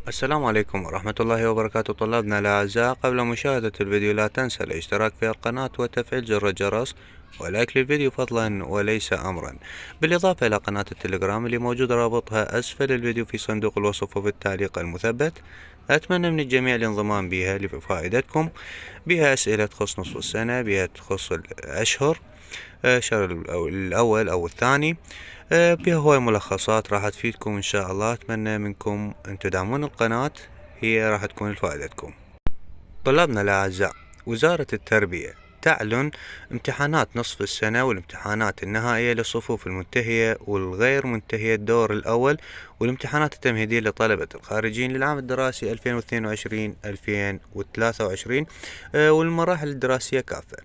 السلام عليكم ورحمة الله وبركاته طلابنا الأعزاء. قبل مشاهدة الفيديو لا تنسى الاشتراك في القناة وتفعيل زر الجرس ولايك للفيديو فضلا وليس أمرا، بالإضافة إلى قناة التليجرام اللي موجود رابطها أسفل الفيديو في صندوق الوصف وفي التعليق المثبت. أتمنى من الجميع الانضمام بها لفائدتكم. بها أسئلة تخص نصف السنة، بها تخص الأشهر، الشهر الأول أو الثاني، بها هواي ملخصات راح تفيدكم إن شاء الله. أتمنى منكم أن تدعمون القناة، هي راح تكون لفائدتكم. طلابنا الأعزاء، وزارة التربية تعلن امتحانات نصف السنة والامتحانات النهائية للصفوف المنتهية والغير منتهية الدور الأول، والامتحانات التمهيدية لطلبة الخارجين للعام الدراسي 2022-2023 والمراحل الدراسية كافة.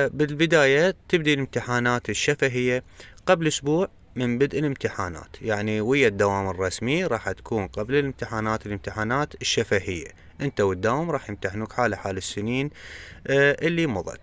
بالبداية تبدي الامتحانات الشفهية قبل أسبوع من بدء الامتحانات، يعني ويا الدوام الرسمي راح تكون قبل الامتحانات الشفهية. انت والدوام راح يمتحنوك حال السنين اللي مضت.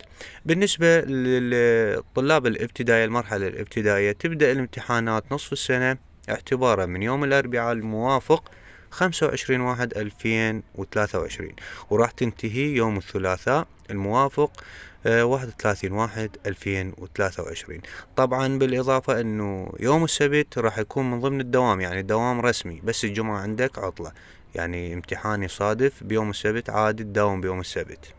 بالنسبة للطلاب الابتدائية، المرحلة الابتدائية تبدأ الامتحانات نصف السنة اعتبارا من يوم الأربعاء الموافق 25/1/2023، وراح تنتهي يوم الثلاثاء الموافق 31/1/2023. طبعا بالإضافة أنه يوم السبت راح يكون من ضمن الدوام، يعني دوام رسمي، بس الجمعة عندك عطلة، يعني امتحان يصادف بيوم السبت عادي تداوم بيوم السبت.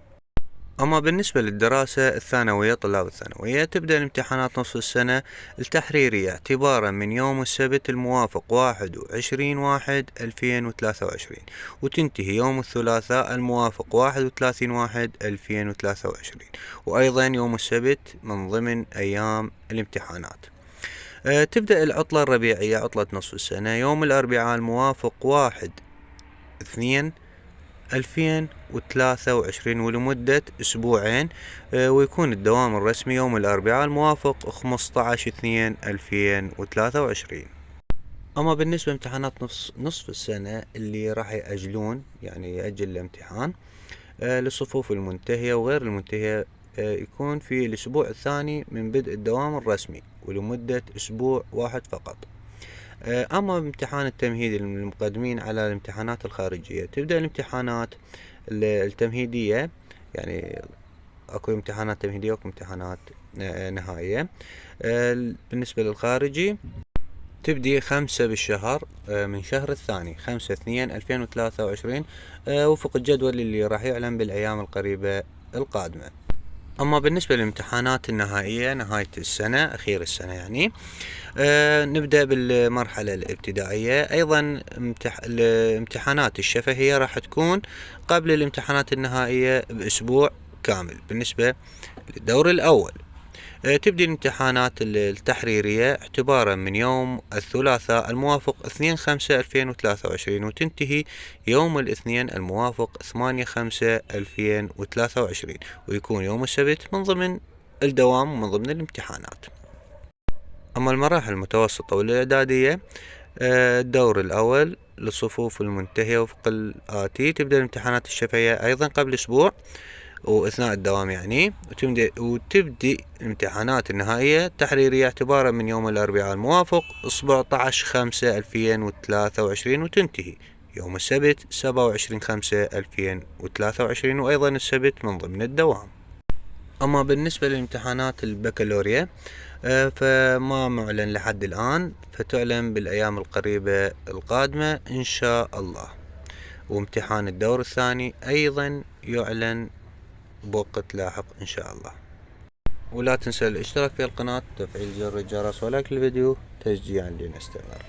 أما بالنسبة للدراسة الثانوية، طلاب الثانوية تبدأ الامتحانات نصف السنة التحريرية اعتبارا من يوم السبت الموافق 21/1/2023، وتنتهي يوم الثلاثاء الموافق 31/1/2023، وأيضا يوم السبت من ضمن أيام الامتحانات. تبدأ العطلة الربيعية، عطلة نصف السنة، يوم الأربعاء الموافق 1/2/2023 ولمدة أسبوعين، ويكون الدوام الرسمي يوم الأربعاء الموافق 15/2/2023. أما بالنسبة لامتحانات نصف السنة اللي راح يأجلون، يعني يأجل الامتحان للصفوف المنتهية وغير المنتهية، يكون في الأسبوع الثاني من بدء الدوام الرسمي ولمدة أسبوع واحد فقط. أما امتحان التمهيدي للمقدمين على الامتحانات الخارجية، تبدأ الامتحانات التمهيدية، يعني أكو امتحانات تمهيدية وأكو امتحانات نهائية. بالنسبة للخارجي تبدي 5 بالشهر من شهر الثاني 5/2/2023 وفق الجدول اللي راح يعلن بالأيام القريبة القادمة. أما بالنسبة للامتحانات النهائية نهاية السنة، أخير السنة يعني، نبدأ بالمرحلة الابتدائية. أيضا الامتحانات الشفهية راح تكون قبل الامتحانات النهائية بأسبوع كامل. بالنسبة للدور الأول تبدي الامتحانات التحريرية اعتبارا من يوم الثلاثاء الموافق 2/5/2023، وتنتهي يوم الاثنين الموافق 8/5/2023، ويكون يوم السبت من ضمن الدوام ومن ضمن الامتحانات. أما المراحل المتوسطة والإعدادية، الدور الأول للصفوف المنتهية وفق الآتي: تبدأ الامتحانات الشفهية أيضا قبل أسبوع وأثناء الدوام يعني، وتبدي الامتحانات النهائية التحريرية اعتبارا من يوم الأربعاء الموافق 17/5/2023، وتنتهي يوم السبت 27/5/2023، وأيضا السبت من ضمن الدوام. أما بالنسبة لامتحانات البكالوريا فما معلن لحد الآن، فتعلن بالأيام القريبة القادمة إن شاء الله. وامتحان الدور الثاني أيضا يعلن بوقت لاحق إن شاء الله. ولا تنسى الاشتراك في القناة وتفعيل زر الجرس ولايك الفيديو تشجيعا لنستمر.